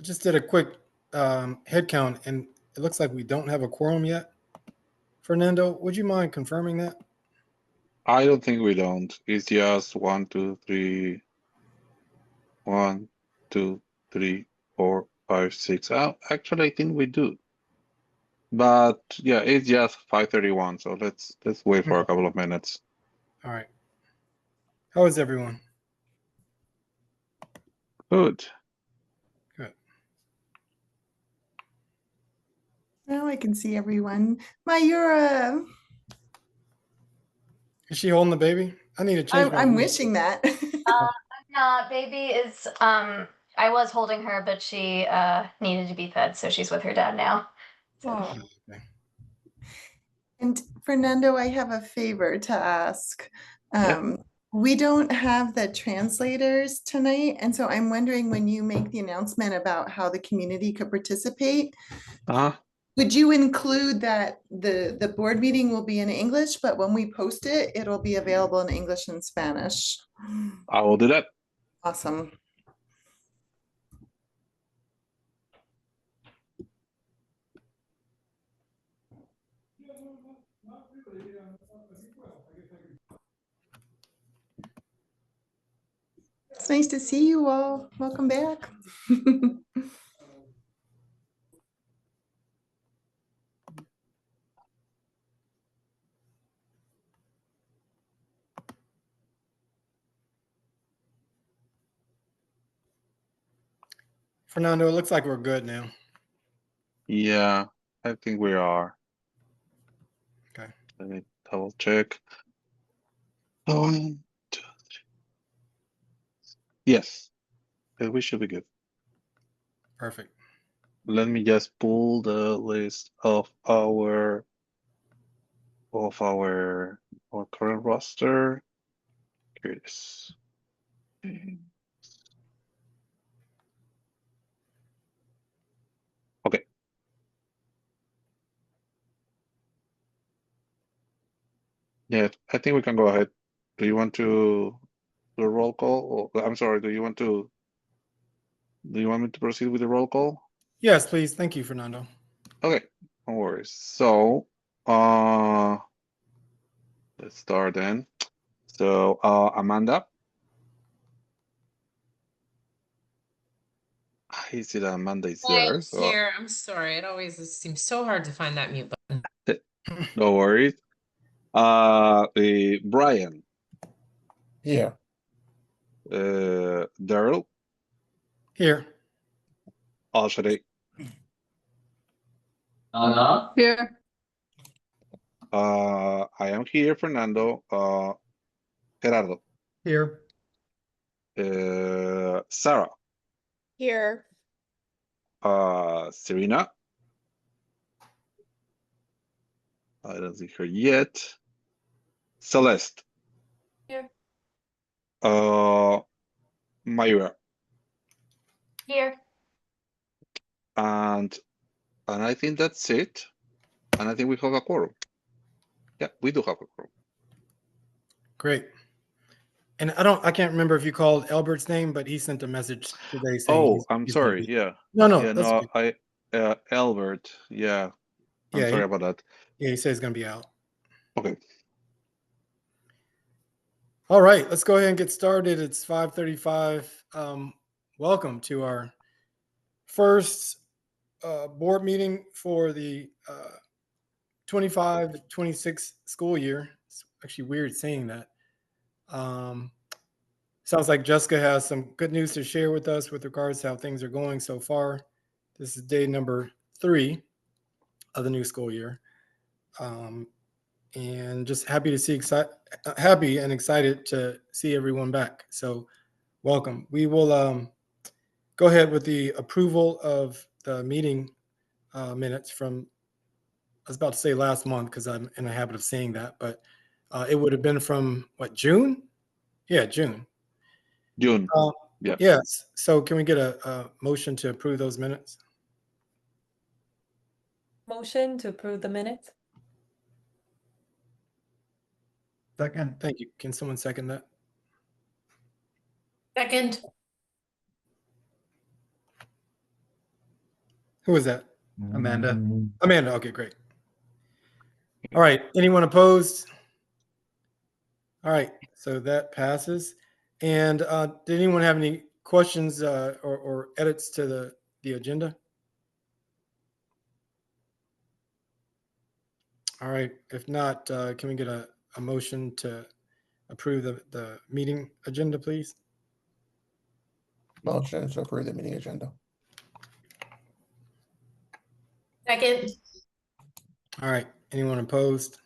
just did a quick head count, and it looks like we don't have a quorum yet. Fernando, would you mind confirming that? I don't think we don't. It's just 1, 2, 3. 1, 2, 3, 4, 5, 6. Oh, actually, I think we do. But yeah, it's just 5:31. So let's wait for a couple of minutes. All right. How is everyone? Good. Good. Now I can see everyone. Mayura. Is she holding the baby? I need to change my I'm view. wishing that. I'm not. Baby is I was holding her, but she needed to be fed, so she's with her dad now. So. Oh. Okay. And Fernando, I have a favor to ask. Yeah. We don't have the translators tonight, and so I'm wondering, when you make the announcement about how the community could participate, would you include that the board meeting will be in English, but when we post it, it'll be available in English and Spanish? I will do that. Awesome. It's nice to see you all. Welcome back. Fernando, it looks like we're good now. Yeah, I think we are. Okay. Let me double check. 1, 2, 3. Yes, we should be good. Perfect. Let me just pull the list of our current roster. Here it is. Okay. Yeah, I think we can go ahead. Do you want to do a roll call? Or, I'm sorry, do you want me to proceed with the roll call? Yes, please. Thank you, Fernando. Okay, no worries. So, let's start then. So, Amanda. I see that Amanda is there. So Here, I'm sorry. It always seems so hard to find that mute button. no worries. Brian. Here. Daryl. Here. Ashley. Here. I am here, Fernando. Gerardo. Here. Sarah. Here. Serena. I don't see her yet. Celeste. Here. Mayura. Here. And I think that's it. And I think we have a quorum. Yeah, we do have a quorum. Great. And I can't remember if you called Albert's name, but he sent a message today saying I'm sorry. Yeah. No, Yeah, that's no, good. Albert. Yeah. I'm sorry about that. Yeah, he says he's gonna be out. Okay. All right, let's go ahead and get started. It's 5:35. Welcome to our first board meeting for the 25-26 school year. It's actually weird saying that. Sounds like Jessica has some good news to share with us with regards to how things are going so far. This is day number 3 of the new school year. And just happy and excited to see everyone back. So welcome. We will go ahead with the approval of the meeting minutes from, I was about to say last month because I'm in the habit of saying that, but it would have been from what, June? Yeah, June. June. Yeah. Yes. So can we get a motion to approve those minutes? Motion to approve the minutes. Second. Thank you. Can someone second that? Second. Who was that? Amanda. Amanda. Okay, great. All right. Anyone opposed? All right. So that passes. And did anyone have any questions or edits to the agenda? All right. If not, can we get a motion to approve the meeting agenda, please? Motion to approve the meeting agenda. Second. All right. Anyone opposed?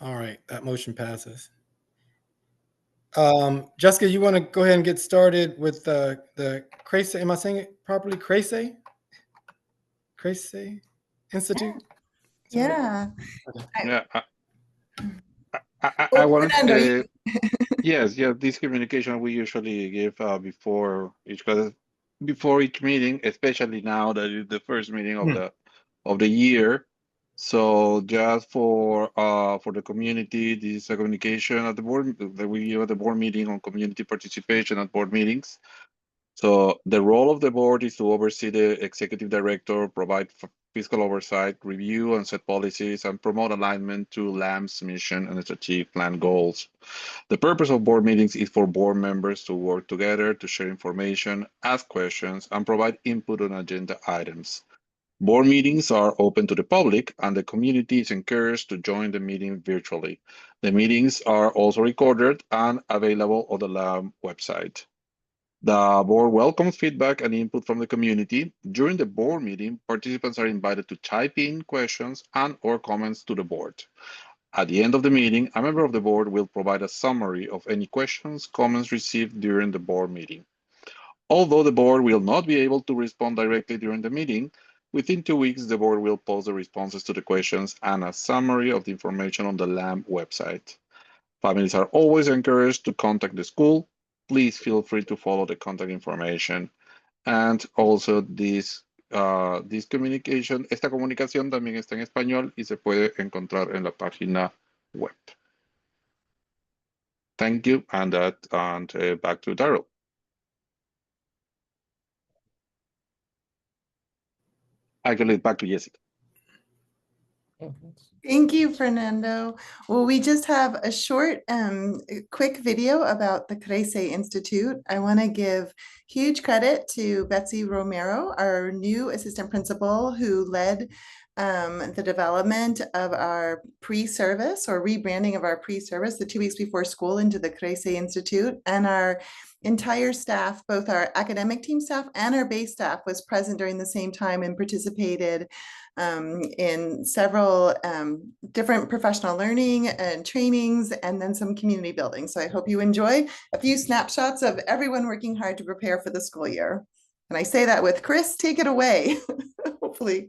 All right. That motion passes. Jessica, you want to go ahead and get started with the CRACE? Am I saying it properly? CRACE? CRACE Institute? Yeah. Yeah, I Oh, wanted Fernando, you- yes, this communication we usually give before each meeting, especially now that it's the first meeting of the year. So just for the community, this is a communication at the board that we give at the board meeting on community participation at board meetings. So the role of the board is to oversee the executive director, provide fiscal oversight, review and set policies, and promote alignment to LAM's mission and strategic plan goals. The purpose of board meetings is for board members to work together to share information, ask questions, and provide input on agenda items. Board meetings are open to the public, and the community is encouraged to join the meeting virtually. The meetings are also recorded and available on the LAM website. The board welcomes feedback and input from the community. During the board meeting, participants are invited to type in questions and/or comments to the board. At the end of the meeting, a member of the board will provide a summary of any questions, comments received during the board meeting. Although the board will not be able to respond directly during the meeting, within 2 weeks, the board will post the responses to the questions and a summary of the information on the LAM website. Families are always encouraged to contact the school. Please feel free to follow the contact information. And also this communication, esta comunicación también está en español y se puede encontrar en la página web. Thank you, and back to Daryl. I can leave back to Jessica. Thank you, Fernando. Well, we just have a short, quick video about the CRECE Institute. I want to give huge credit to Betsy Romero, our new assistant principal, who led the development of our pre-service or rebranding of our pre-service the 2 weeks before school into the CRECE Institute, and our entire staff, both our academic team staff and our base staff, was present during the same time and participated in several different professional learning and trainings, and then some community building. So I hope you enjoy a few snapshots of everyone working hard to prepare for the school year. And I say that with Chris, take it away, hopefully.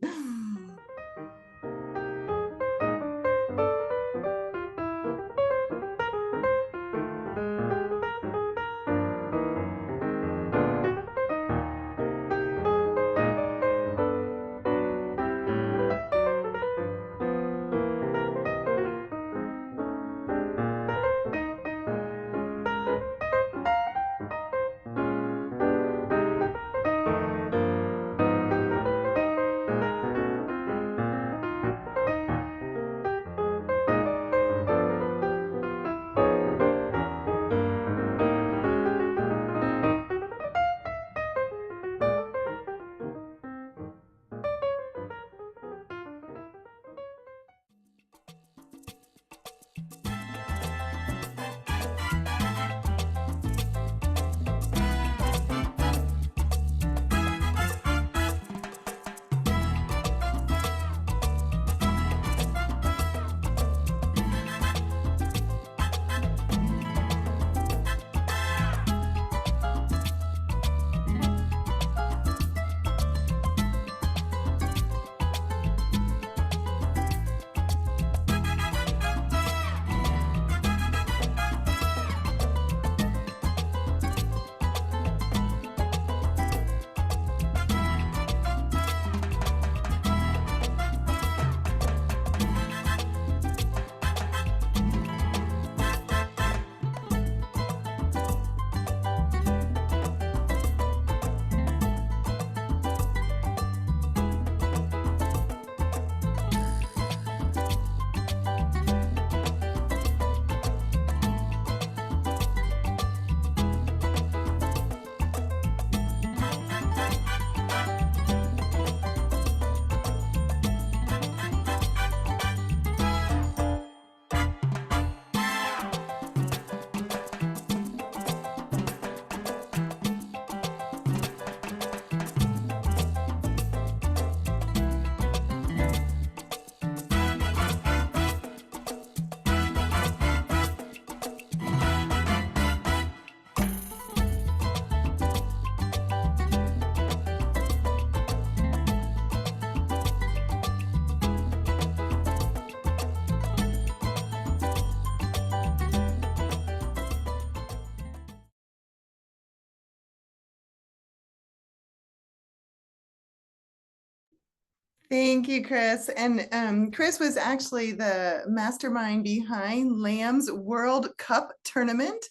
Thank you, Chris. And Chris was actually the mastermind behind Lamb's World Cup tournament.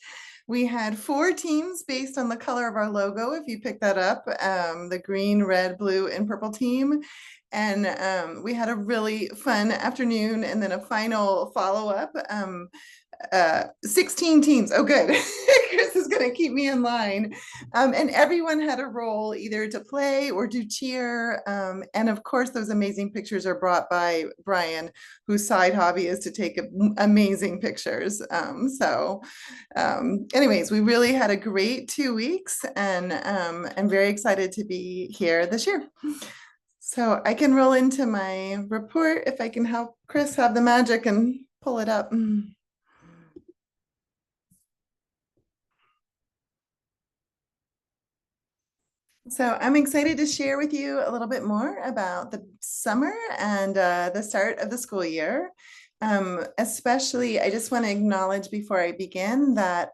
We had 4 teams based on the color of our logo, if you pick that up, the green, red, blue, and purple team. And we had a really fun afternoon and then a final follow-up. 16 teams. Oh, good. Chris is going to keep me in line. And everyone had a role either to play or do cheer. And of course, those amazing pictures are brought by Brian, whose side hobby is to take amazing pictures. Anyways, we really had a great 2 weeks, and I'm very excited to be here this year. So I can roll into my report if I can help Chris have the magic and pull it up. So I'm excited to share with you a little bit more about the summer and the start of the school year. Especially, I just want to acknowledge before I begin that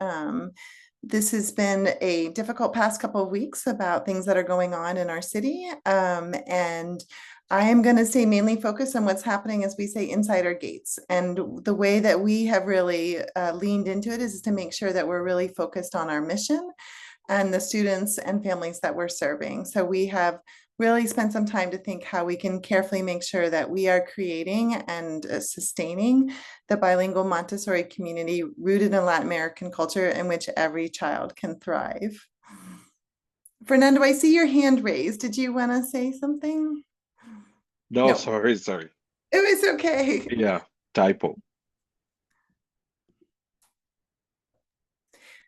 this has been a difficult past couple of weeks about things that are going on in our city. And I am going to say mainly focus on what's happening, as we say, inside our gates. And the way that we have really leaned into it is to make sure that we're really focused on our mission and the students and families that we're serving. So we have really spent some time to think how we can carefully make sure that we are creating and sustaining the bilingual Montessori community rooted in Latin American culture in which every child can thrive. Fernando, I see your hand raised. Did you want to say something? No, No. sorry. It was okay. Yeah, typo.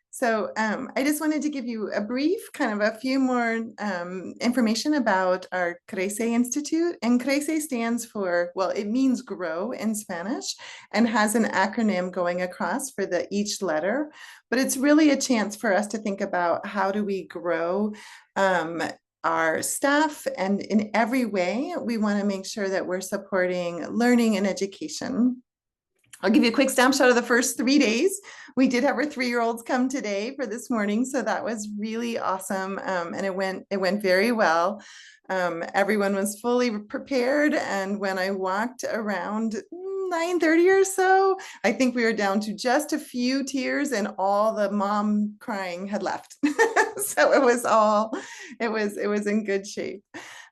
So I just wanted to give you a brief, kind of a few more information about our Crece Institute. And Crece stands for, well, it means grow in Spanish and has an acronym going across for each letter. But it's really a chance for us to think about how do we grow our staff, and in every way, we want to make sure that we're supporting learning and education. I'll give you a quick snapshot of the first 3 days. We did have our 3-year-olds come today for this morning, so that was really awesome, and it went very well. Everyone was fully prepared, and when I walked around 9:30 or so, I think we were down to just a few tears, and all the mom crying had left. So it was in good shape.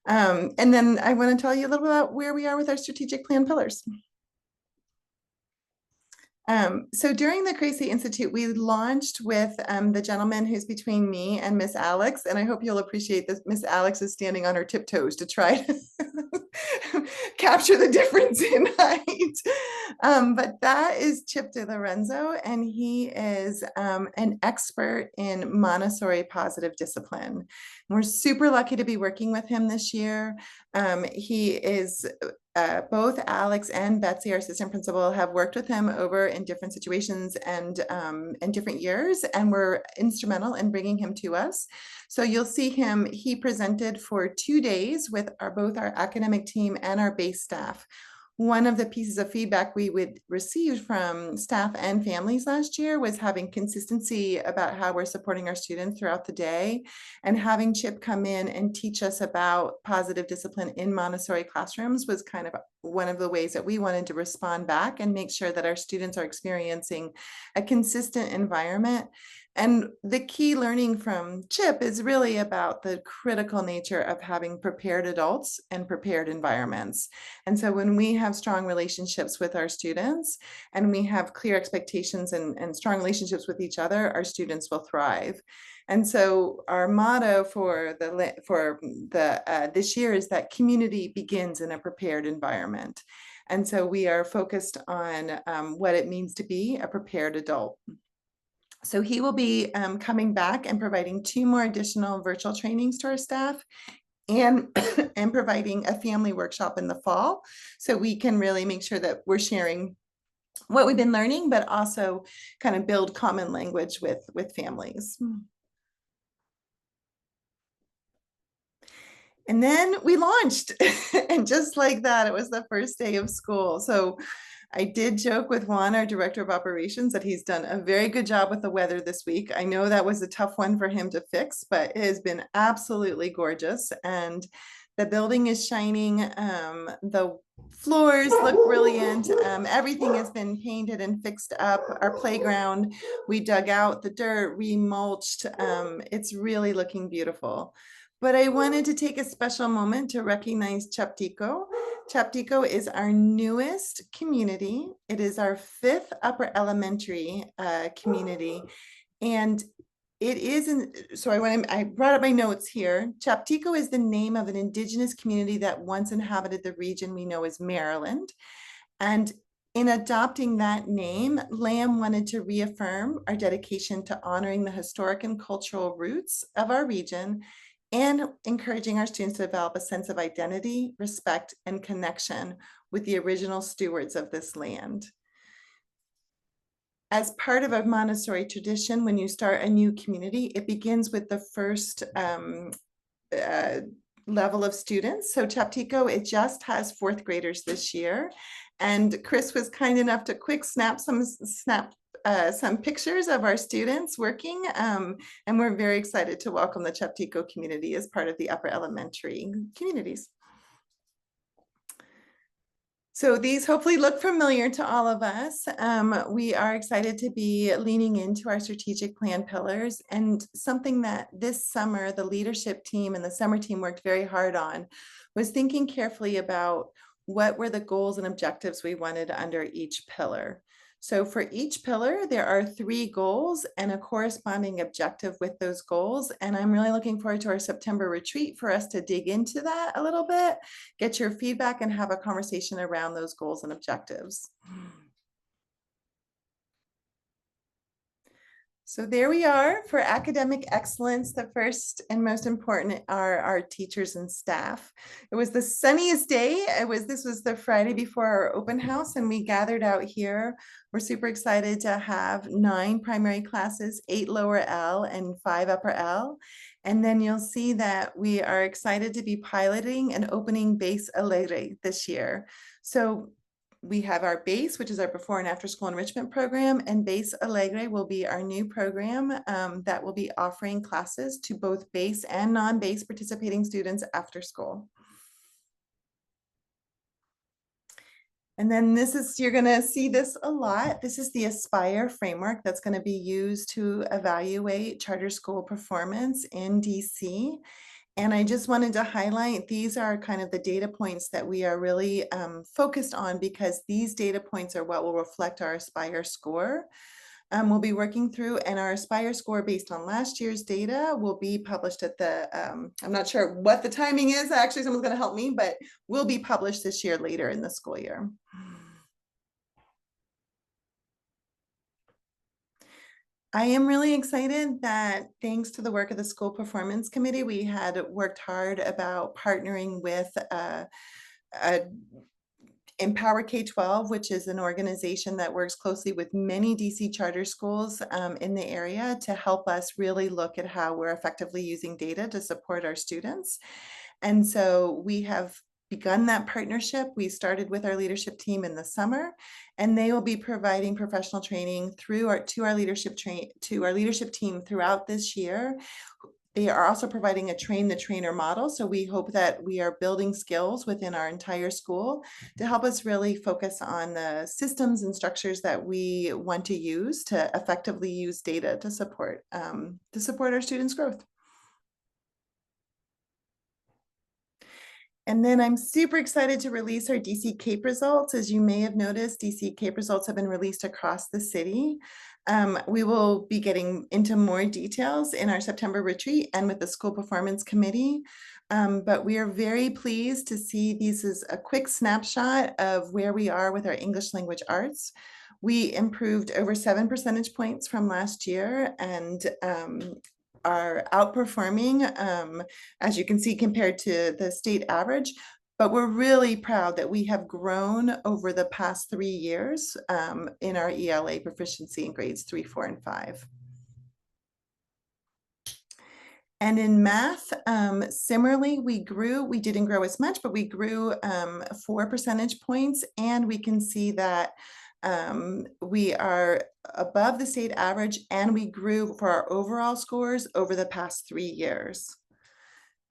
And then I want to tell you a little bit about where we are with our strategic plan pillars. So during the Crece Institute, we launched with the gentleman who's between me and Miss Alex, and I hope you'll appreciate that Miss Alex is standing on her tiptoes to try to capture the difference in height. But that is Chip De Lorenzo, and he is an expert in Montessori positive discipline. We're super lucky to be working with him this year. He is both Alex and Betsy, our assistant principal, have worked with him over in different situations and in different years, and were instrumental in bringing him to us. So you'll see him, he presented for 2 days with both our academic team and our base staff. One of the pieces of feedback we would receive from staff and families last year was having consistency about how we're supporting our students throughout the day, and having Chip come in and teach us about positive discipline in Montessori classrooms was kind of one of the ways that we wanted to respond back and make sure that our students are experiencing a consistent environment. And the key learning from Chip is really about the critical nature of having prepared adults and prepared environments. And so when we have strong relationships with our students, and we have clear expectations and strong relationships with each other, our students will thrive. And so our motto for this year is that community begins in a prepared environment. And so we are focused on what it means to be a prepared adult. So he will be coming back and providing 2 more additional virtual trainings to our staff, and providing a family workshop in the fall, so we can really make sure that we're sharing what we've been learning, but also kind of build common language with families. And then we launched, and just like that, it was the first day of school. So I did joke with Juan, our director of operations, that he's done a very good job with the weather this week. I know that was a tough one for him to fix, but it has been absolutely gorgeous. And The building is shining. The floors look brilliant. Everything has been painted and fixed up. Our playground, we dug out the dirt, remulched. It's really looking beautiful. But I wanted to take a special moment to recognize Chaptico. Chaptico is our newest community. It is our 5th upper elementary community. And it isn't, so I brought up my notes here. Chaptico is the name of an indigenous community that once inhabited the region we know as Maryland. And in adopting that name, Lamb wanted to reaffirm our dedication to honoring the historic and cultural roots of our region and encouraging our students to develop a sense of identity, respect, and connection with the original stewards of this land. As part of a Montessori tradition, when you start a new community, it begins with the first level of students. So Chaptico, it just has 4th graders this year. And Chris was kind enough to quick snap some pictures of our students working. And we're very excited to welcome the Chaptico community as part of the upper elementary communities. So these hopefully look familiar to all of us. We are excited to be leaning into our strategic plan pillars, and something that this summer the leadership team and the summer team worked very hard on was thinking carefully about what were the goals and objectives we wanted under each pillar. So for each pillar, there are 3 goals and a corresponding objective with those goals. And I'm really looking forward to our September retreat for us to dig into that a little bit, get your feedback, and have a conversation around those goals and objectives. So there we are for academic excellence. The first and most important are our teachers and staff. It was the sunniest day. This was the Friday before our open house, and we gathered out here. We're super excited to have 9 primary classes, 8 lower L and 5 upper L. And then you'll see that we are excited to be piloting and opening Base Alegre this year. So we have our BASE, which is our before and after school enrichment program, and Base Alegre will be our new program that will be offering classes to both BASE and non-BASE participating students after school. And then you're going to see this a lot. This is the Aspire framework that's going to be used to evaluate charter school performance in DC. And I just wanted to highlight, these are kind of the data points that we are really focused on, because these data points are what will reflect our Aspire score. We'll be working through, and our Aspire score based on last year's data will be published at the, I'm not sure what the timing is, actually someone's going to help me, but will be published this year later in the school year. I am really excited that thanks to the work of the School Performance Committee, we had worked hard about partnering with Empower K-12, which is an organization that works closely with many DC charter schools in the area to help us really look at how we're effectively using data to support our students. And so we have begun that partnership. We started with our leadership team in the summer, and they will be providing professional training to our leadership team throughout this year. They are also providing a train the trainer model. So we hope that we are building skills within our entire school to help us really focus on the systems and structures that we want to use to effectively use data to support our students' growth. And then I'm super excited to release our DC CAPE results. As you may have noticed, DC CAPE results have been released across the city. We will be getting into more details in our September retreat and with the School Performance Committee. But we are very pleased to see these as a quick snapshot of where we are with our English language arts. We improved over 7 percentage points from last year, and are outperforming, as you can see, compared to the state average. But we're really proud that we have grown over the past 3 years in our ELA proficiency in grades 3, 4, and 5. And in math, similarly, we didn't grow as much, but we grew 4 percentage points, and we can see that we are above the state average, and we grew for our overall scores over the past 3 years.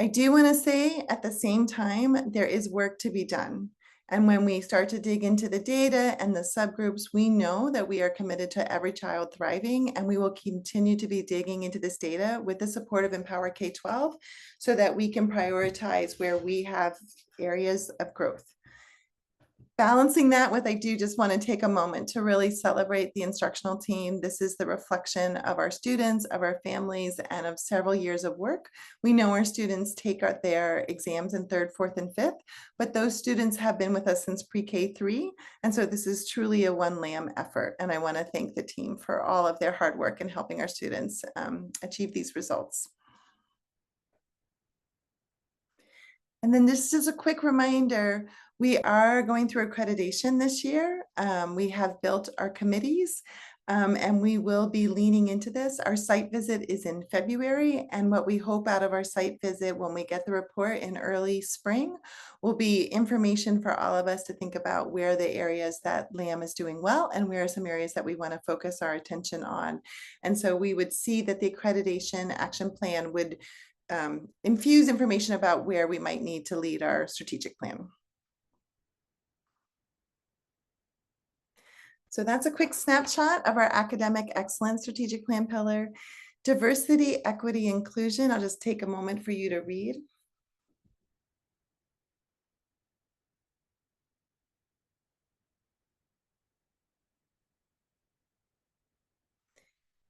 I do want to say at the same time, there is work to be done. And when we start to dig into the data and the subgroups, we know that we are committed to every child thriving, and we will continue to be digging into this data with the support of Empower K-12 so that we can prioritize where we have areas of growth. Balancing that with, I do just want to take a moment to really celebrate the instructional team. This is the reflection of our students, of our families, and of several years of work. We know our students take their exams in 3rd, 4th, and 5th, but those students have been with us since pre-K 3. And so this is truly a one LAM effort. And I want to thank the team for all of their hard work in helping our students achieve these results. And then this is a quick reminder, we are going through accreditation this year. We have built our committees and we will be leaning into this. Our site visit is in February, and what we hope out of our site visit when we get the report in early spring will be information for all of us to think about where the areas that LAM is doing well and where are some areas that we want to focus our attention on. And so we would see that the accreditation action plan would infuse information about where we might need to lead our strategic plan. So that's a quick snapshot of our academic excellence strategic plan pillar. Diversity, equity, inclusion. I'll just take a moment for you to read.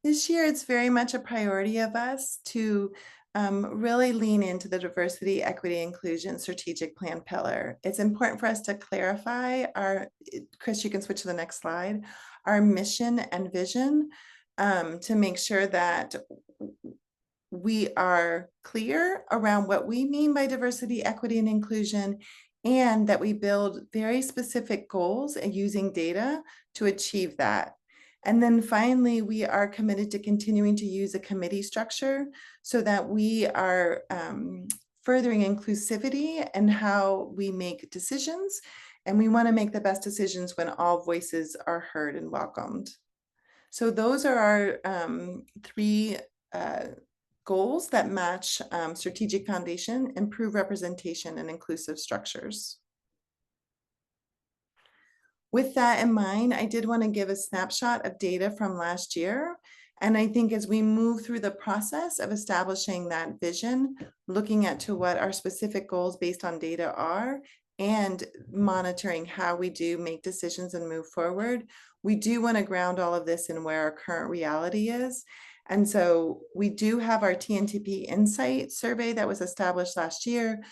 This year, it's very much a priority of us to really lean into the diversity, equity, inclusion strategic plan pillar. It's important for us to clarify our, Chris, you can switch to the next slide, our mission and vision to make sure that we are clear around what we mean by diversity, equity, and inclusion, and that we build very specific goals and using data to achieve that. And then finally, we are committed to continuing to use a committee structure so that we are furthering inclusivity and how we make decisions. And we want to make the best decisions when all voices are heard and welcomed. So those are our 3 goals that match strategic foundation, improve representation, and inclusive structures. With that in mind, I did want to give a snapshot of data from last year. And I think as we move through the process of establishing that vision, looking at to what our specific goals based on data are, and monitoring how we do make decisions and move forward, we do want to ground all of this in where our current reality is. And so we do have our TNTP Insight survey that was established last year.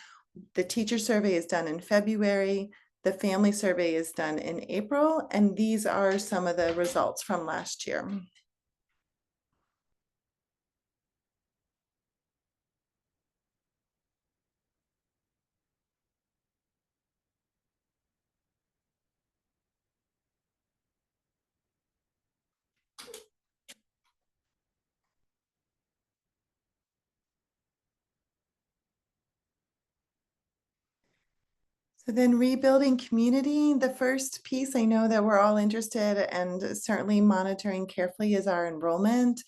The teacher survey is done in February. The family survey is done in April, and these are some of the results from last year. So then rebuilding community, the first piece I know that we're all interested and certainly monitoring carefully is our enrollment.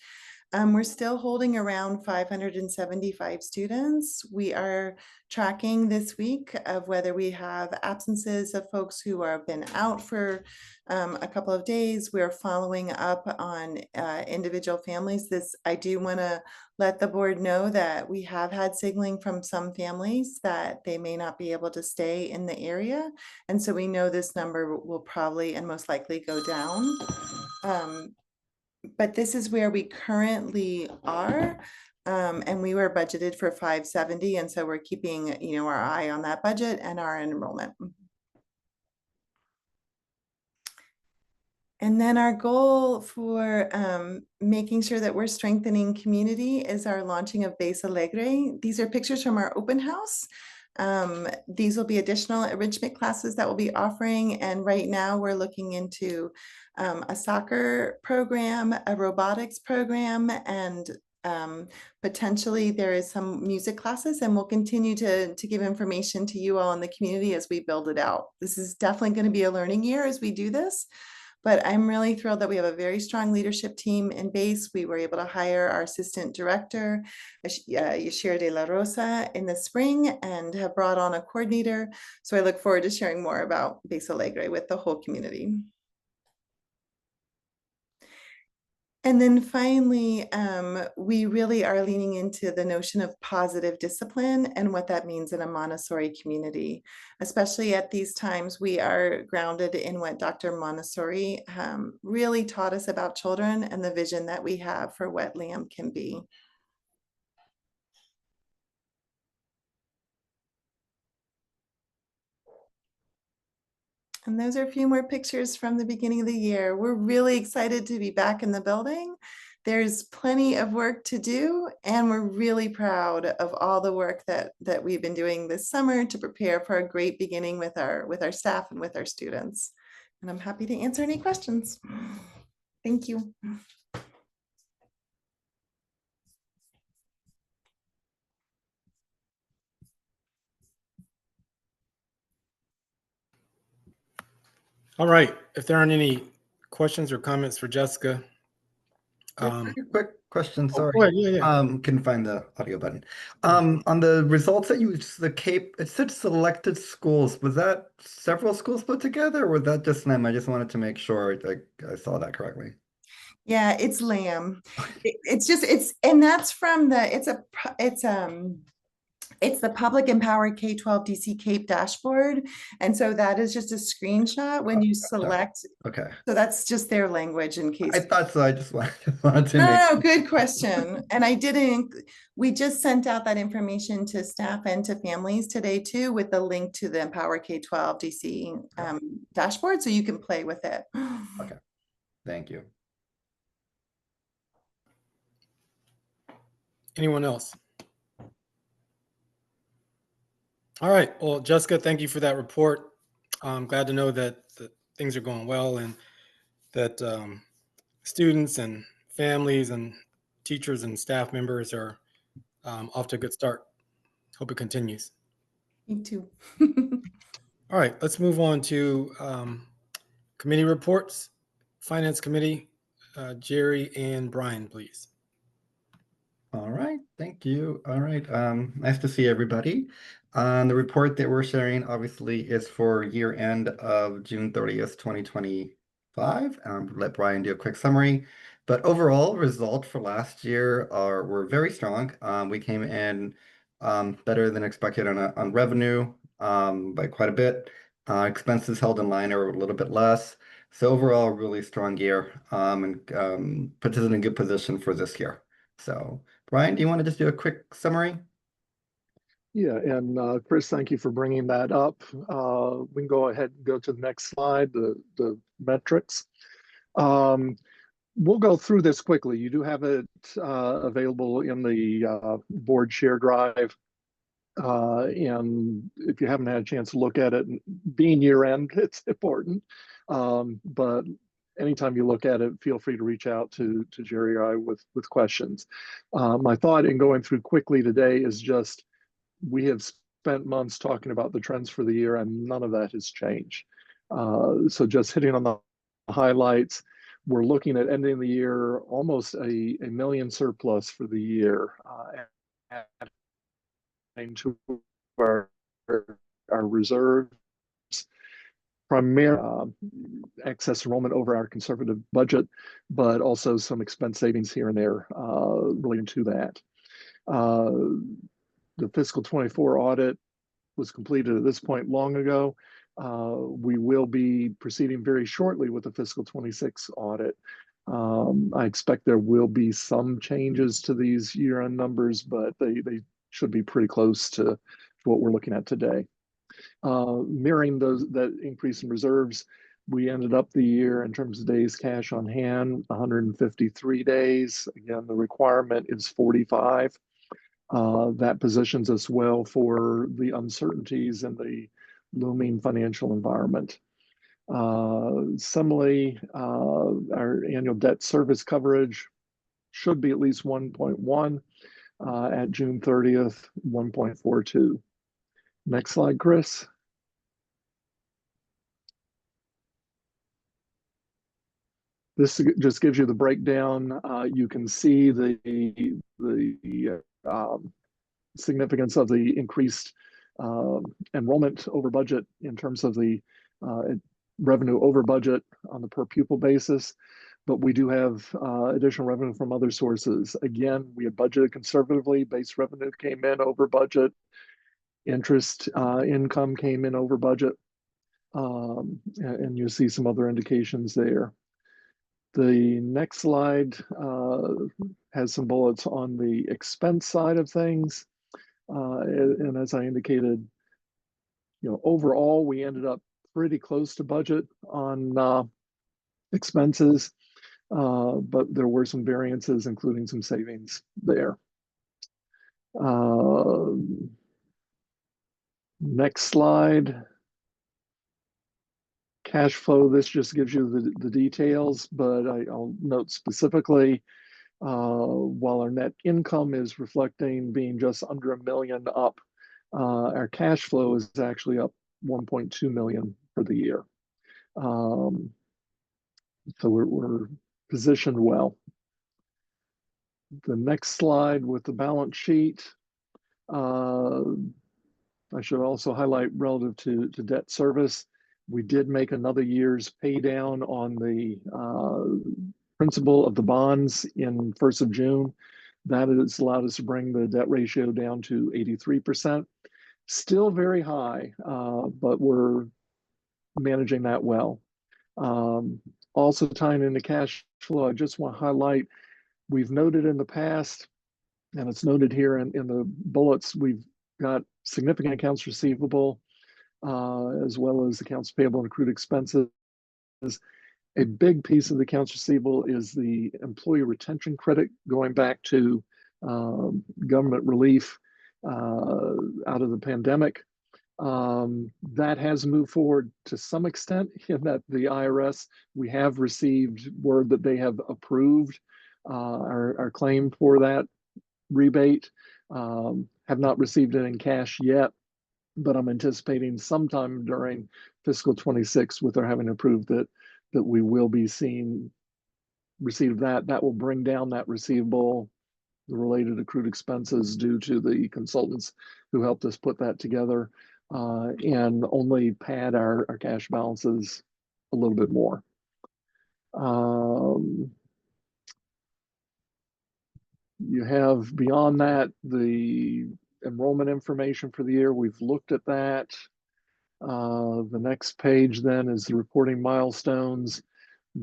We're still holding around 575 students. We are tracking this week of whether we have absences of folks who have been out for a couple of days. We're following up on individual families. I do want to let the board know that we have had signaling from some families that they may not be able to stay in the area. And so we know this number will probably and most likely go down. But this is where we currently are. And we were budgeted for 570. And so we're keeping, our eye on that budget and our enrollment. And then our goal for making sure that we're strengthening community is our launching of Base Alegre. These are pictures from our open house. These will be additional enrichment classes that we'll be offering. And right now we're looking into a soccer program, a robotics program, and potentially there is some music classes, and we'll continue to give information to you all in the community as we build it out. This is definitely going to be a learning year as we do this, but I'm really thrilled that we have a very strong leadership team in base. We were able to hire our assistant director, Yashira de la Rosa, in the spring and have brought on a coordinator. So I look forward to sharing more about Base Alegre with the whole community. And then finally, we really are leaning into the notion of positive discipline and what that means in a Montessori community. Especially at these times, we are grounded in what Dr. Montessori really taught us about children and the vision that we have for what LAM can be. And those are a few more pictures from the beginning of the year. We're really excited to be back in the building. There's plenty of work to do, and we're really proud of all the work that we've been doing this summer to prepare for a great beginning with our staff and with our students. And I'm happy to answer any questions. Thank you. All right. If there aren't any questions or comments for Jessica. Quick question, sorry. Go ahead. Yeah. Couldn't find the audio button. On the results that you used, the CAPE, it said selected schools. Was that several schools put together, or was that just them? I just wanted to make sure I saw that correctly. Yeah, it's LAM. And that's from it's the Public Empowered K-12 DC CAPE dashboard. And so that is just a screenshot when you select. Okay. So that's just their language in case. I thought so. I just wanted to No, good question. And we just sent out that information to staff and to families today too, with the link to the Empower K-12 DC dashboard, so you can play with it. Okay, thank you. Anyone else? All right. Well, Jessica, thank you for that report. I'm glad to know that things are going well and that students and families and teachers and staff members are off to a good start. Hope it continues. Me too. All right, let's move on to committee reports. Finance Committee, Jerry and Brian, please. All right, thank you. All right, nice to see everybody. The report that we're sharing obviously is for year end of June 30th, 2025. Let Brian do a quick summary. But overall results for last year were very strong. We came in better than expected on revenue by quite a bit. Expenses held in line or a little bit less. So overall, really strong year and puts us in a good position for this year. So Brian, do you want to just do a quick summary? Yeah, and Chris, thank you for bringing that up. We can go ahead and go to the next slide, the metrics. We'll go through this quickly. You do have it available in the board share drive. And if you haven't had a chance to look at it, being year end, it's important. But anytime you look at it, feel free to reach out to Jerry or I with questions. My thought in going through quickly today is just, we have spent months talking about the trends for the year and none of that has changed. So just hitting on the highlights, we're looking at ending the year almost a million surplus for the year, adding to our reserves, primarily excess enrollment over our conservative budget, but also some expense savings here and there relating to that. The fiscal 24 audit was completed at this point long ago. We will be proceeding very shortly with the fiscal 26 audit. I expect there will be some changes to these year-end numbers, but they should be pretty close to what we're looking at today. Mirroring that increase in reserves, we ended up the year in terms of days cash on hand, 153 days. Again, the requirement is 45. That positions us well for the uncertainties in the looming financial environment. Similarly, our annual debt service coverage should be at least 1.1 at June 30th, 1.42. Next slide, Chris. This just gives you the breakdown. You can see the significance of the increased enrollment over budget in terms of the revenue over budget on the per pupil basis. But we do have additional revenue from other sources. Again, we had budgeted conservatively. Base revenue came in over budget. Interest income came in over budget. And you'll see some other indications there. The next slide has some bullets on the expense side of things. And as I indicated, overall, we ended up pretty close to budget on expenses, but there were some variances, including some savings there. Next slide. Cash flow, this just gives you the details, but I'll note specifically, while our net income is reflecting being just under $1 million up, our cash flow is actually up 1.2 million for the year. So we're positioned well. The next slide with the balance sheet. I should also highlight relative to debt service. We did make another year's pay down on the principal of the bonds in 1st of June. That has allowed us to bring the debt ratio down to 83%. Still very high, but we're managing that well. Also tying into cash flow, I just want to highlight, we've noted in the past, and it's noted here in the bullets, we've got significant accounts receivable, as well as accounts payable and accrued expenses. A big piece of the accounts receivable is the employee retention credit going back to government relief out of the pandemic. That has moved forward to some extent in that the IRS, we have received word that they have approved our claim for that rebate. Have not received it in cash yet, but I'm anticipating sometime during fiscal 26 with their having approved that we will be receive that. That will bring down that receivable, the related accrued expenses due to the consultants who helped us put that together, and only pad our cash balances a little bit more. You have beyond that the enrollment information for the year. We've looked at that. The next page then is the reporting milestones,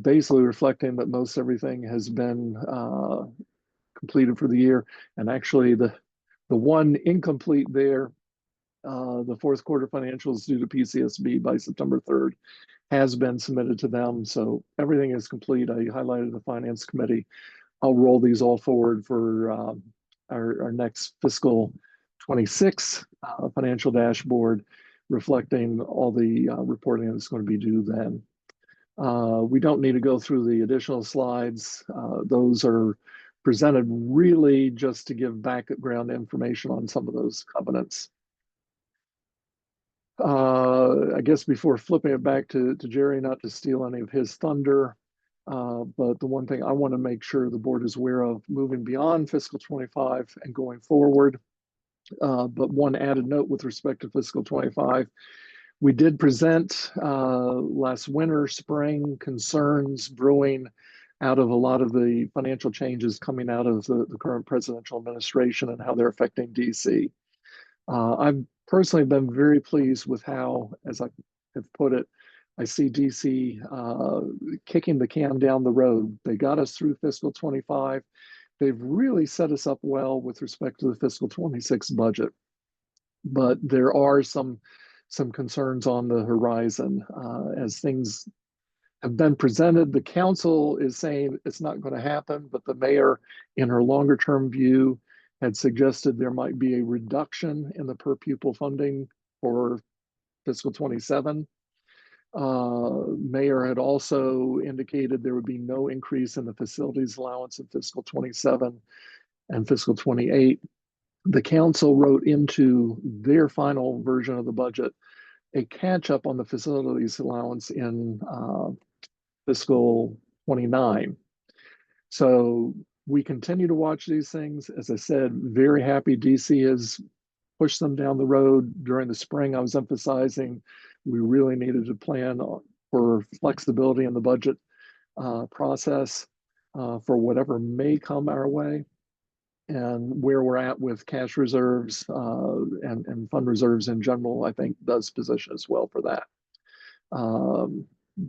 basically reflecting that most everything has been completed for the year. And actually the one incomplete there, the fourth quarter financials due to PCSB by September 3rd has been submitted to them. So everything is complete. I highlighted the finance committee. I'll roll these all forward for our next fiscal 26 financial dashboard, reflecting all the reporting that's going to be due then. We don't need to go through the additional slides. Those are presented really just to give background information on some of those covenants. I guess before flipping it back to Jerry, not to steal any of his thunder, but the one thing I want to make sure the board is aware of moving beyond fiscal 25 and going forward, but one added note with respect to fiscal 25, we did present last winter, spring concerns brewing out of a lot of the financial changes coming out of the current presidential administration and how they're affecting DC. I've personally been very pleased with how, as I have put it, I see DC kicking the can down the road. They got us through fiscal 25. They've really set us up well with respect to the fiscal 26 budget. But there are some concerns on the horizon as things have been presented. The council is saying it's not going to happen, but the mayor, in her longer term view, had suggested there might be a reduction in the per pupil funding for fiscal 27. Mayor had also indicated there would be no increase in the facilities allowance in fiscal 27 and fiscal 28. The council wrote into their final version of the budget a catch up on the facilities allowance in fiscal 29. So we continue to watch these things. As I said, very happy DC has pushed them down the road. During the spring, I was emphasizing we really needed to plan for flexibility in the budget process for whatever may come our way. And where we're at with cash reserves and fund reserves in general, I think does position us well for that.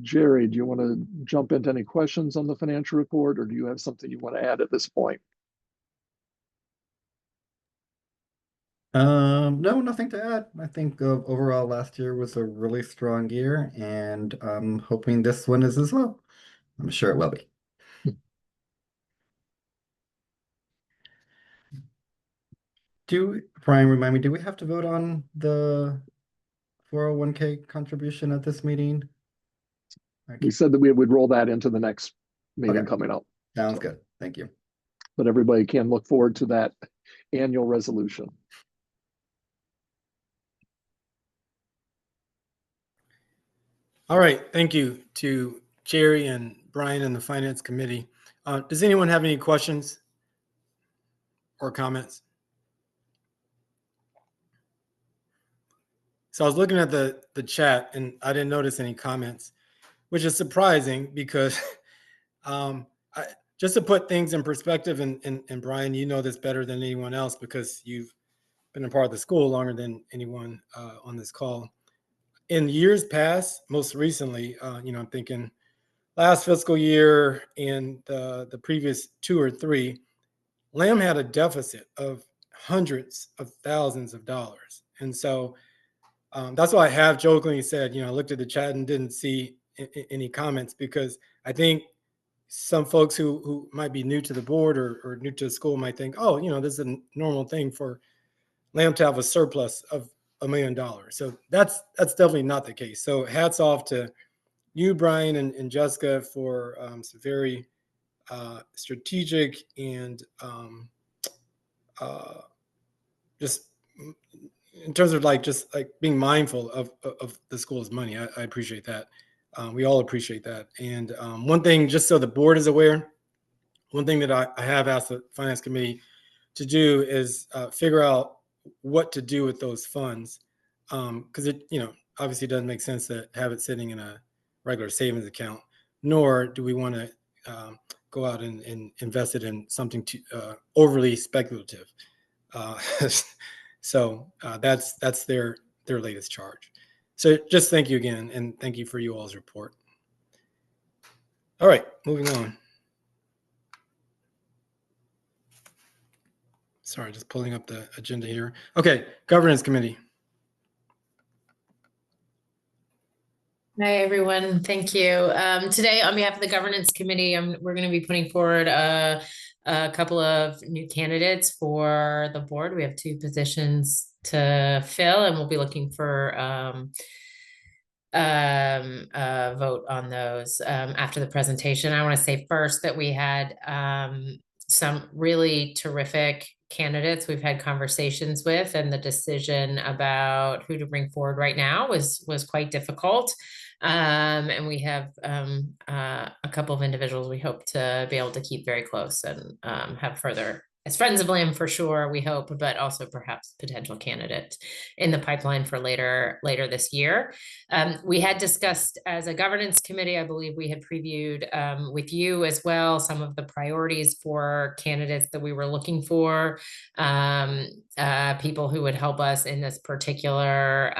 Jerry, do you want to jump into any questions on the financial report, or do you have something you want to add at this point? No, nothing to add. I think overall last year was a really strong year, and I'm hoping this one is as well. I'm sure it will be. Brian, remind me, do we have to vote on the 401k contribution at this meeting? We said that we would roll that into the next meeting Okay. coming up. Sounds good. Thank you. But everybody can look forward to that annual resolution. All right, thank you to Jerry and Brian and the Finance Committee. Does anyone have any questions or comments? So I was looking at the chat and I didn't notice any comments, which is surprising because just to put things in perspective, and Brian, you know this better than anyone else because you've been a part of the school longer than anyone on this call. In years past, most recently, I'm thinking last fiscal year and the previous 2 or 3, Lamb had a deficit of hundreds of thousands of dollars. And so that's why I have jokingly said, I looked at the chat and didn't see any comments because I think some folks who might be new to the board or new to the school might think, oh, this is a normal thing for Lamb to have a surplus of $1 million. So that's definitely not the case. So hats off to you, Brian and Jessica, for some very strategic and just in terms of just being mindful of the school's money. I appreciate that. We all appreciate that. And one thing, just so the board is aware, one thing that I have asked the Finance Committee to do is figure out what to do with those funds. Because it, obviously doesn't make sense to have it sitting in a regular savings account, nor do we want to go out and invest it in something too overly speculative. So that's their latest charge. So just thank you again, and thank you for you all's report. All right, moving on. Sorry, just pulling up the agenda here. Okay, Governance Committee. Hi, everyone. Thank you. Today, on behalf of the Governance Committee, we're going to be putting forward a couple of new candidates for the board. We have 2 positions to fill, and we'll be looking for a vote on those after the presentation. I want to say first that we had some really terrific candidates we've had conversations with, and the decision about who to bring forward right now was quite difficult. And we have a couple of individuals we hope to be able to keep very close and have further as friends of Lamb for sure, we hope, but also perhaps potential candidate in the pipeline for later this year. We had discussed as a governance committee, I believe we had previewed with you as well, some of the priorities for candidates that we were looking for, people who would help us in this particular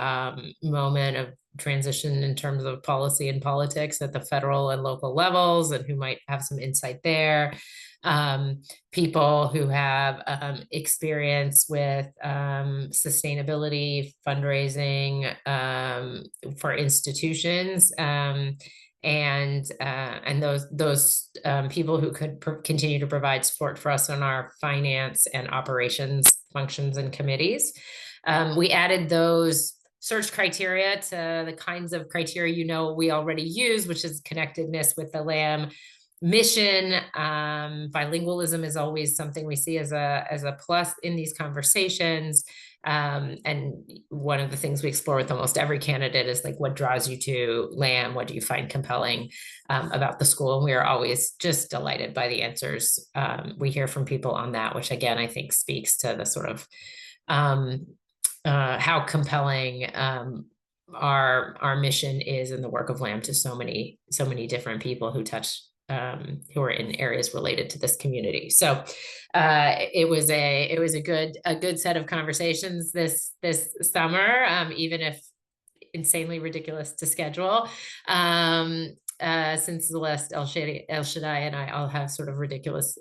moment of transition in terms of policy and politics at the federal and local levels, and who might have some insight there. People who have experience with sustainability, fundraising for institutions, and those people who could continue to provide support for us on our finance and operations functions and committees. We added those search criteria to the kinds of criteria we already use, which is connectedness with the Lamb mission. Bilingualism is always something we see as a plus in these conversations. And one of the things we explore with almost every candidate is like, what draws you to Lamb? What do you find compelling about the school? And we are always just delighted by the answers we hear from people on that, which again, I think speaks to the sort of how compelling our mission is in the work of Lamb to so many different people who who are in areas related to this community. So it was a good set of conversations this summer, even if insanely ridiculous to schedule. Since Celeste, El Shaddai, and I all have sort of ridiculous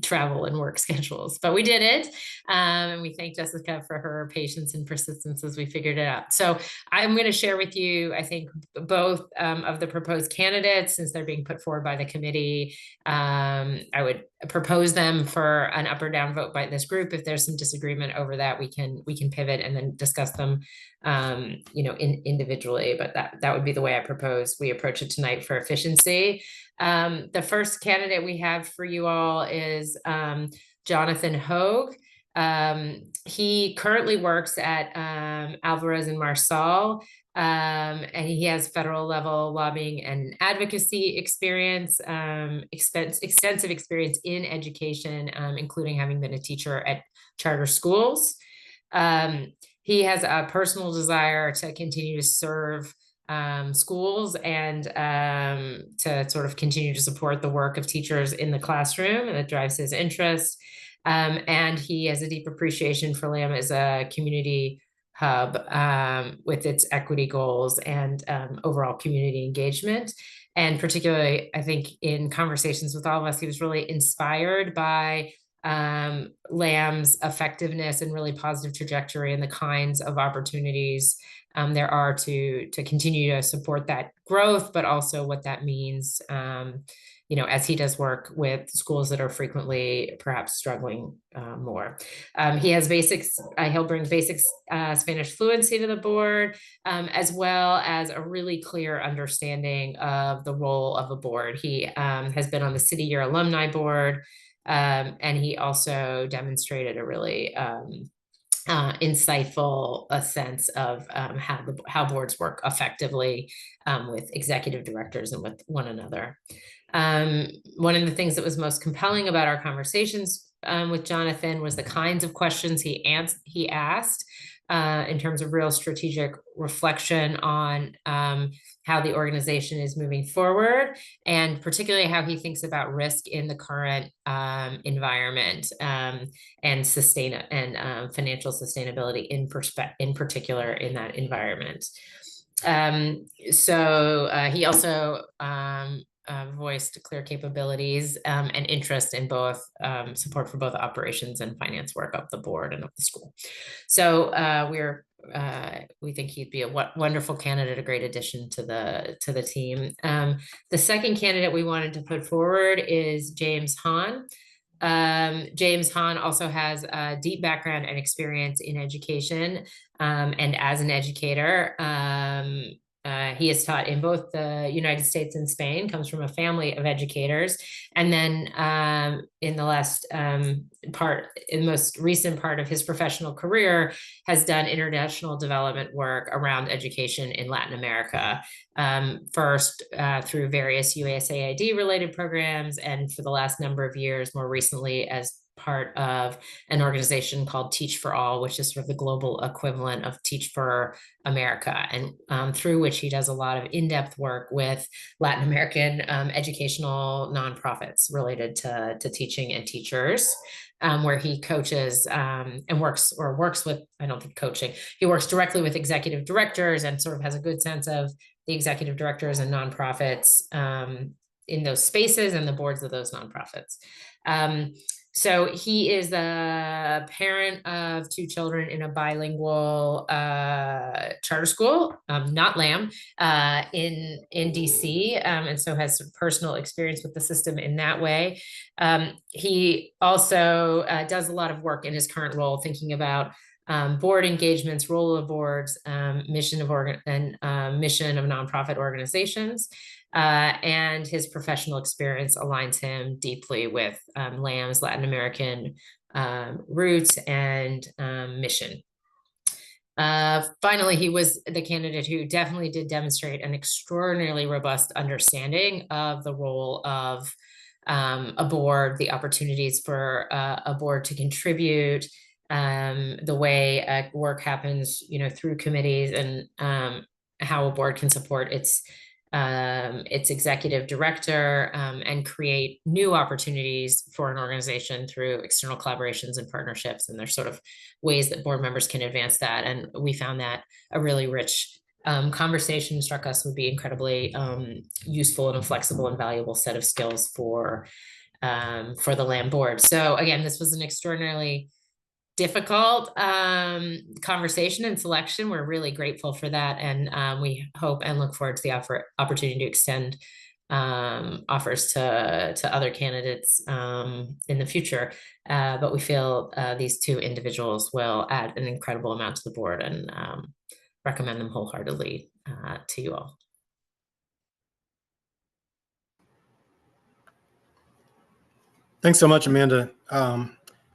travel and work schedules, but we did it. And we thank Jessica for her patience and persistence as we figured it out. So I'm going to share with you, I think, both of the proposed candidates, since they're being put forward by the committee. I would propose them for an up or down vote by this group. If there's some disagreement over that, we can pivot and then discuss them individually, but that would be the way I propose we approach it tonight for efficiency. The first candidate we have for you all is Jonathan Hogue. He currently works at Alvarez and Marsal, and he has federal level lobbying and advocacy experience, extensive experience in education, including having been a teacher at charter schools. He has a personal desire to continue to serve schools and to sort of continue to support the work of teachers in the classroom, and that drives his interest. And he has a deep appreciation for Lamb as a community hub with its equity goals and overall community engagement. And particularly, I think in conversations with all of us, he was really inspired by Lamb's effectiveness and really positive trajectory and the kinds of opportunities there are to continue to support that growth, but also what that means, as he does work with schools that are frequently perhaps struggling more. He has he'll bring basic Spanish fluency to the board, as well as a really clear understanding of the role of a board. He has been on the City Year Alumni Board, and he also demonstrated a really insightful sense of how boards work effectively with executive directors and with one another. One of the things that was most compelling about our conversations with Jonathan was the kinds of questions he asked in terms of real strategic reflection on how the organization is moving forward, and particularly how he thinks about risk in the current environment and financial sustainability in particular in that environment. So he also voiced clear capabilities and interest in both support for both operations and finance work of the board and of the school. So we think he'd be a wonderful candidate, a great addition to the team. The second candidate we wanted to put forward is James Hahn. James Hahn also has a deep background and experience in education, and as an educator. He has taught in both the United States and Spain, comes from a family of educators. And then in the most recent part of his professional career, has done international development work around education in Latin America. First through various USAID related programs, and for the last number of years, more recently as part of an organization called Teach for All, which is sort of the global equivalent of Teach for America, and through which he does a lot of in-depth work with Latin American educational nonprofits related to teaching and teachers, where he coaches and works with, I don't think coaching, he works directly with executive directors and sort of has a good sense of the executive directors and nonprofits in those spaces and the boards of those nonprofits. So he is a parent of 2 children in a bilingual charter school, not Lamb, in DC, and so has some personal experience with the system in that way. He also does a lot of work in his current role, thinking about board engagements, role of boards, mission of nonprofit organizations. And his professional experience aligns him deeply with Lamb's Latin American roots and mission. Finally, he was the candidate who definitely did demonstrate an extraordinarily robust understanding of the role of a board, the opportunities for a board to contribute, the way work happens, through committees, and how a board can support its executive director, and create new opportunities for an organization through external collaborations and partnerships. And there's sort of ways that board members can advance that. And we found that a really rich conversation. Struck us would be incredibly useful and a flexible and valuable set of skills for the land board. So again, this was an extraordinarily difficult conversation and selection. We're really grateful for that, and we hope and look forward to the opportunity to extend offers to other candidates in the future. But we feel these two individuals will add an incredible amount to the board, and recommend them wholeheartedly to you all. Thanks so much, Amanda.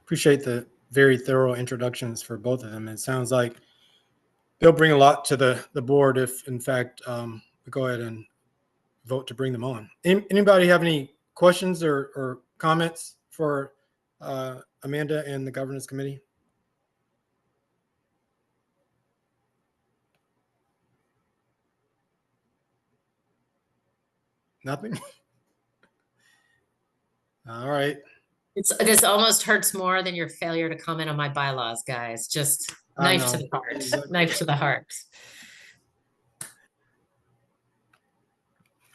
Appreciate the very thorough introductions for both of them. It sounds like they'll bring a lot to the board if, in fact, we go ahead and vote to bring them on. Anybody have any questions or comments for Amanda and the governance committee? Nothing? All right. This almost hurts more than your failure to comment on my bylaws, guys. Just knife to the heart. Exactly. Knife to the heart.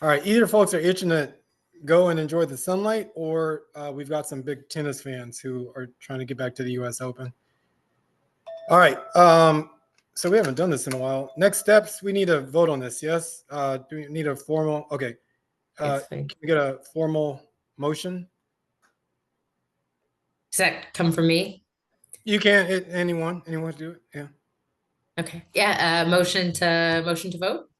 All right. Either folks are itching to go and enjoy the sunlight, or we've got some big tennis fans who are trying to get back to the U.S. Open. All right. So we haven't done this in a while. Next steps, we need to vote on this. Yes. Do we need a formal? Okay. Can we get a formal motion? Does that come from me? You can. Anyone do it? Yeah. Okay. Yeah. Motion to vote.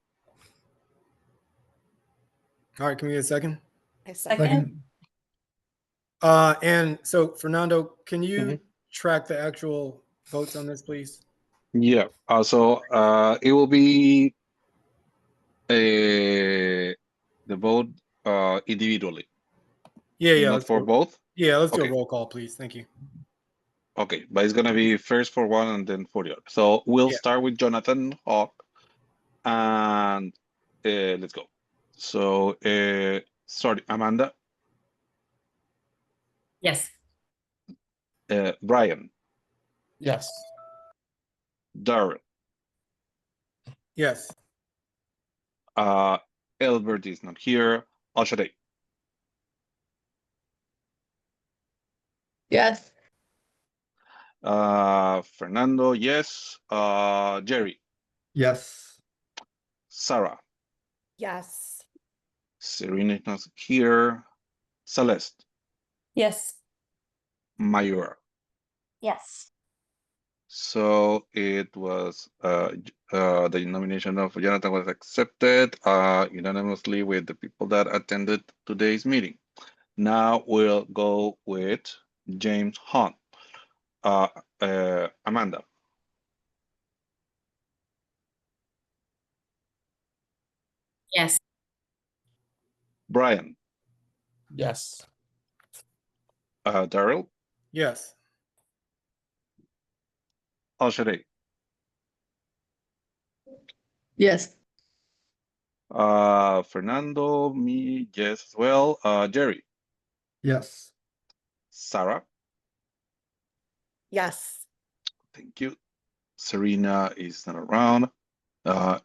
All right. Can we get a second? A second. And so, Fernando, can you track the actual votes on this, please? Yeah. So it will be the vote individually. Yeah. Not for both. Yeah. Let's do Okay. a roll call, please. Thank you. Okay, but it's gonna be first for one and then for the other. So we'll start with Jonathan Hawk, and let's go. So sorry, Amanda. Yes. Brian. Yes. Darrell. Yes. Albert is not here. Al-Shaday. Yes. Fernando, yes. Jerry. Yes. Sarah. Yes. Serena is not here. Celeste. Yes. Mayura. Yes. So it was the nomination of Jonathan was accepted unanimously with the people that attended today's meeting. Now we'll go with James Hunt. Amanda. Yes. Brian. Yes. Darrell. Yes. Al-Shaday. Yes. Fernando, me, yes as well. Jerry. Yes. Sarah. Yes. Thank you. Serena is not around. Well,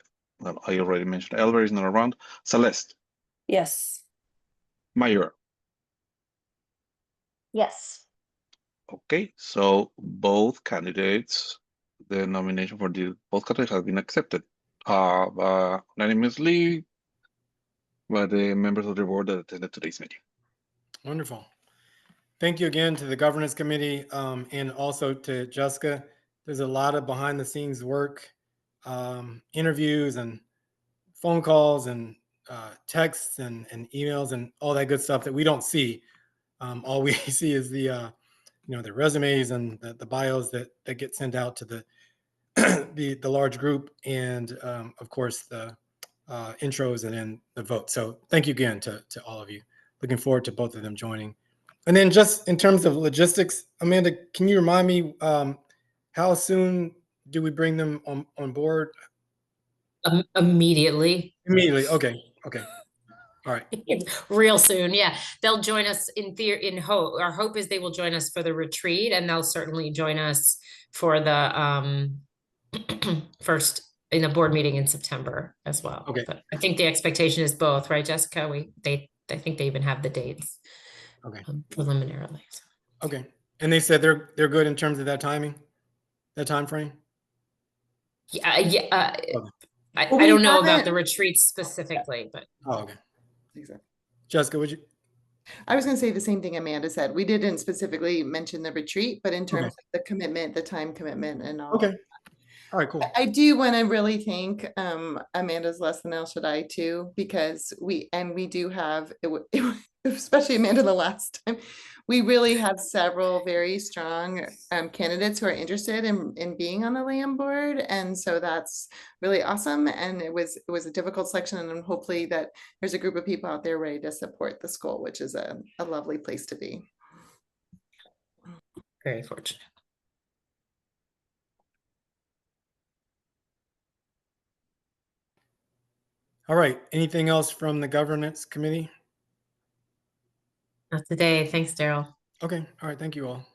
I already mentioned Albert is not around. Celeste. Yes. Mayura. Yes. Okay, so both candidates, the nomination for both candidates has been accepted unanimously by the members of the board that attended today's meeting. Wonderful. Thank you again to the governance committee, and also to Jessica. There's a lot of behind the scenes work, interviews and phone calls and texts and emails and all that good stuff that we don't see. All we see is the the resumes and the bios that get sent out to the the large group, and of course the intros and then the vote. So thank you again to all of you. Looking forward to both of them joining. And then just in terms of logistics, Amanda, can you remind me how soon do we bring them on board? Immediately. Immediately. Okay. Okay. All right. Real soon. Yeah. They'll join us in theory, in hope. Our hope is they will join us for the retreat, and they'll certainly join us for the first in a board meeting in September as well. Okay. But I think the expectation is both, right, Jessica? I think they even have the dates. Okay. Preliminarily. So. Okay. And they said they're good in terms of that timing, that time frame? Yeah. Yeah. Okay. I don't know about the retreat specifically, but. Oh, okay. Exactly. Jessica, would you? I was going to say the same thing Amanda said. We didn't specifically mention the retreat, but in terms of the commitment, the time commitment and all. Okay. All right, cool. I do want to really thank Amanda's Less Than El Shaddai too, because we do have, especially Amanda the last time, we really have several very strong candidates who are interested in being on the LAM board. And so that's really awesome. And it was a difficult selection, and hopefully that there's a group of people out there ready to support the school, which is a lovely place to be. Very fortunate. All right. Anything else from the governance committee? Not today. Thanks, Daryl. Okay. All right. Thank you all.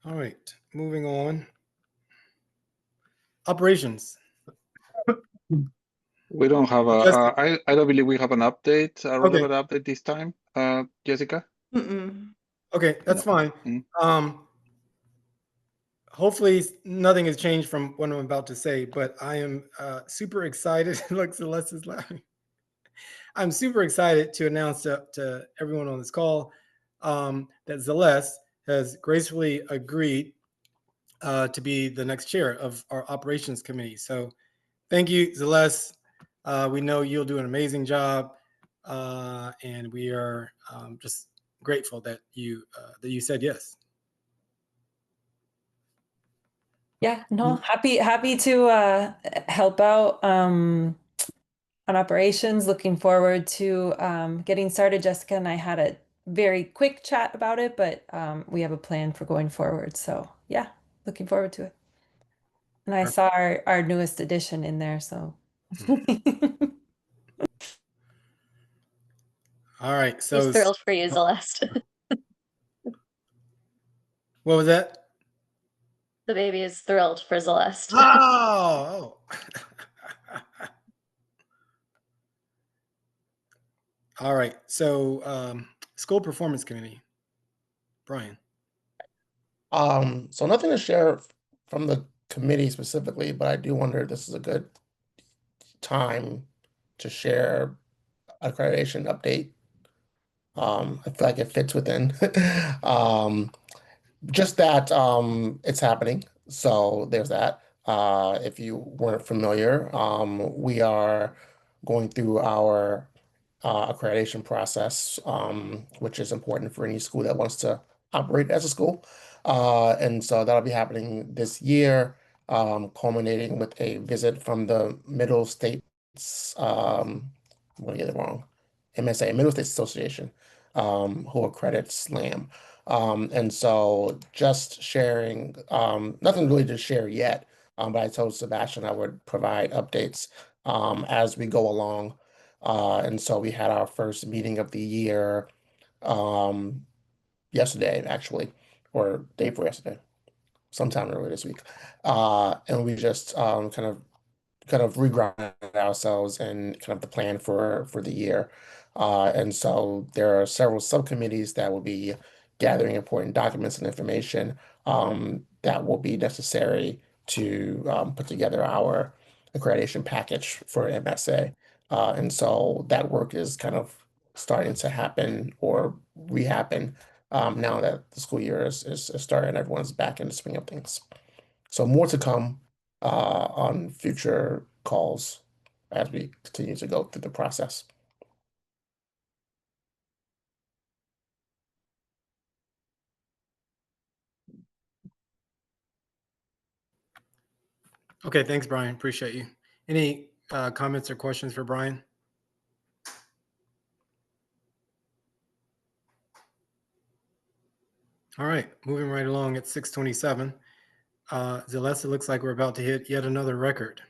All right. Moving on. Operations. We don't have I don't believe we have an update, a relevant update this time, Jessica. Okay, that's fine. Hopefully nothing has changed from what I'm about to say, but I am super excited. Look, Celeste is laughing. I'm super excited to announce to everyone on this call that Celeste has gracefully agreed to be the next chair of our operations committee. So thank you, Celeste. We know you'll do an amazing job, and we are just grateful that you said yes. Yeah, no, happy to help out on operations. Looking forward to getting started. Jessica and I had a very quick chat about it, but we have a plan for going forward. So yeah, looking forward to it. And I saw our newest addition in there, so. All right, so he's thrilled for you, Celeste. What was that? The baby is thrilled for Celeste. Oh. All right. So school performance committee. Brian. So nothing to share from the committee specifically, but I do wonder if this is a good time to share accreditation update. I feel like it fits within. Just that it's happening. So there's that. If you weren't familiar, we are going through our accreditation process, which is important for any school that wants to operate as a school. And so that'll be happening this year, culminating with a visit from the Middle States, I'm gonna get it wrong, MSA, Middle States Association, who accredits LAM. And so just sharing, nothing really to share yet, but I told Sebastian I would provide updates as we go along. And so we had our first meeting of the year yesterday, actually, or day before yesterday, sometime earlier this week. And we just kind of regrounded ourselves and kind of the plan for the year. And so there are several subcommittees that will be gathering important documents and information that will be necessary to put together our accreditation package for MSA. And so that work is kind of starting to happen or re-happen now that the school year is started and everyone's back in the swing of things. So more to come on future calls as we continue to go through the process. Okay, thanks, Brian. Appreciate you. Any comments or questions for Brian? All right, moving right along at 6:27. Zalessa, looks like we're about to hit yet another record.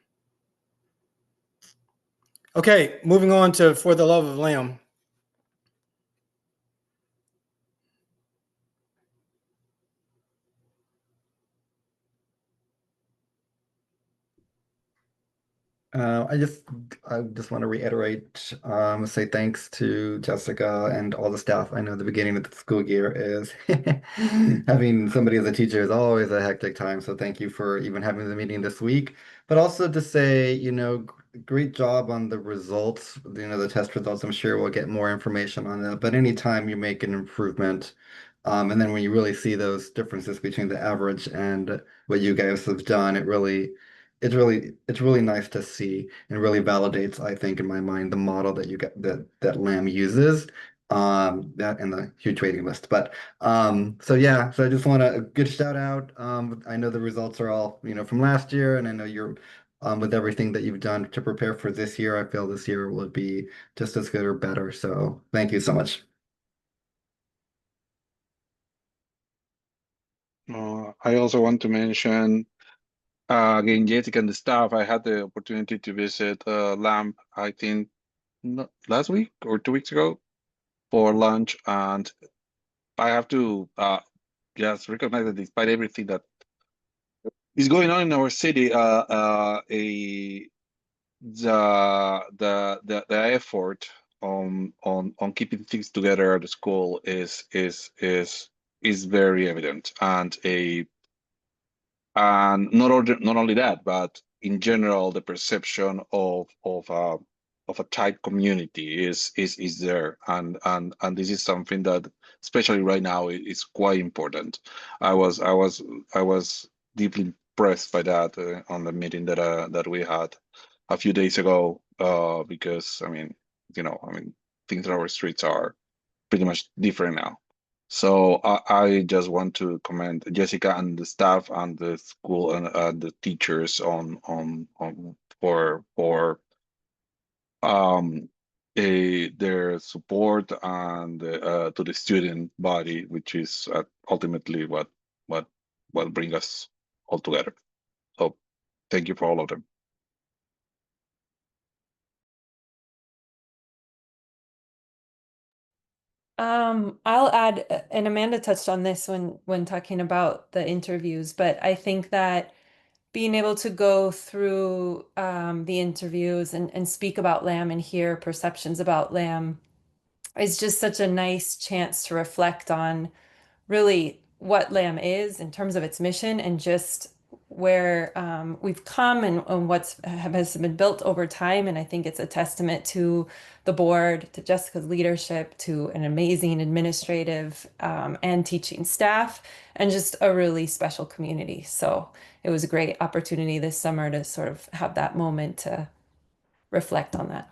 Okay, moving on to For the Love of Lamb. I just want to reiterate, say thanks to Jessica and all the staff. I know the beginning of the school year is having somebody as a teacher is always a hectic time. So thank you for even having the meeting this week. But also to say, great job on the results, the test results. I'm sure we'll get more information on that. But anytime you make an improvement, and then when you really see those differences between the average and what you guys have done, it's really nice to see and really validates, I think, in my mind, the model that you get that Lamb uses, that and the huge waiting list. But so yeah, so I just want a good shout out. I know the results are all, from last year, and I know you're with everything that you've done to prepare for this year. I feel this year will be just as good or better. So thank you so much. I also want to mention again, Jessica and the staff. I had the opportunity to visit LAMP, I think last week or 2 weeks ago for lunch, and I have to just recognize that despite everything that is going on in our city, the effort on keeping things together at the school is very evident, and not only that, but in general, the perception of a tight community is there, and this is something that, especially right now, is quite important. I was deeply impressed by that on the meeting that we had a few days ago, because things on our streets are pretty much different now. So I just want to commend Jessica and the staff and the school and the teachers for their support and to the student body, which is ultimately what bring us all together. So thank you for all of them. I'll add, and Amanda touched on this when talking about the interviews, but I think that being able to go through the interviews and speak about Lamb and hear perceptions about Lamb is just such a nice chance to reflect on really what Lamb is in terms of its mission and just where we've come and has been built over time. And I think it's a testament to the board, to Jessica's leadership, to an amazing administrative and teaching staff, and just a really special community. So it was a great opportunity this summer to sort of have that moment to reflect on that.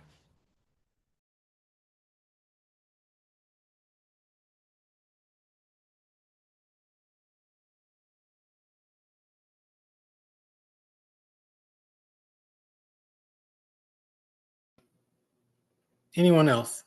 Anyone else?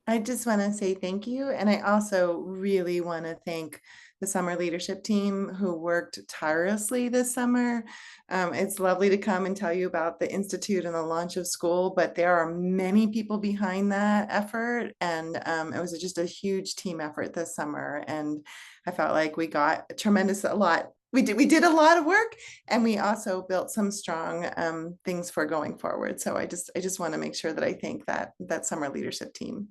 I just want to say thank you. And I also really want to thank the summer leadership team who worked tirelessly this summer. It's lovely to come and tell you about the Institute and the launch of school, but there are many people behind that effort. And it was just a huge team effort this summer. And I felt like we got a lot. We did a lot of work, and we also built some strong things for going forward. So I just want to make sure that I thank that summer leadership team.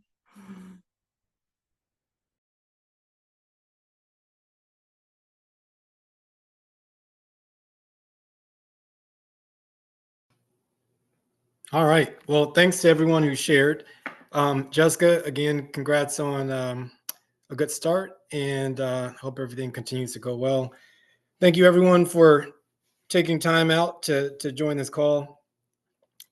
All right. Well, thanks to everyone who shared. Jessica, again, congrats on a good start, and hope everything continues to go well. Thank you, everyone, for taking time out to join this call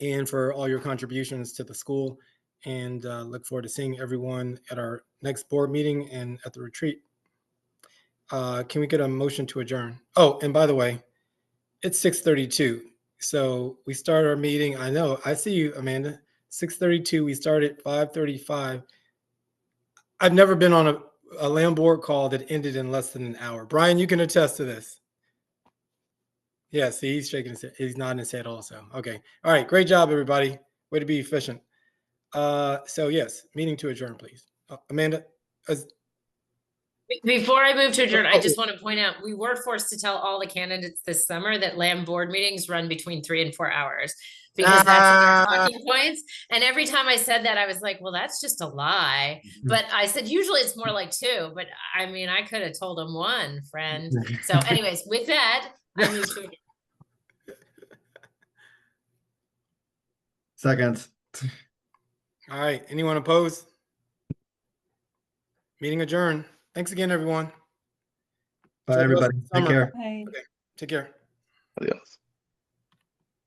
and for all your contributions to the school. And look forward to seeing everyone at our next board meeting and at the retreat. Can we get a motion to adjourn? Oh, and by the way, It's 6:32. So we start our meeting. I know, I see you, Amanda. 6:32. We started at 5:35. I've never been on a land board call that ended in less than an hour. Brian, you can attest to this. Yeah, see, he's shaking his head. He's nodding his head also. Okay. All right. Great job, everybody. Way to be efficient. So yes, meeting to adjourn, please. Amanda, Before I move to adjourn, I Okay. just want to point out, we were forced to tell all the candidates this summer that land board meetings run between 3 and 4 hours because that's their talking points. And every time I said that, I was like, well, that's just a lie. But I said, usually it's more like 2, but I mean, I could have told them 1, friend. So anyways, with that, I move to adjourn. Seconds. all right. Anyone opposed? Meeting adjourned. Thanks again, everyone. Bye, Enjoy the rest everybody. of the Take summer. care. Bye. Take care. Adios.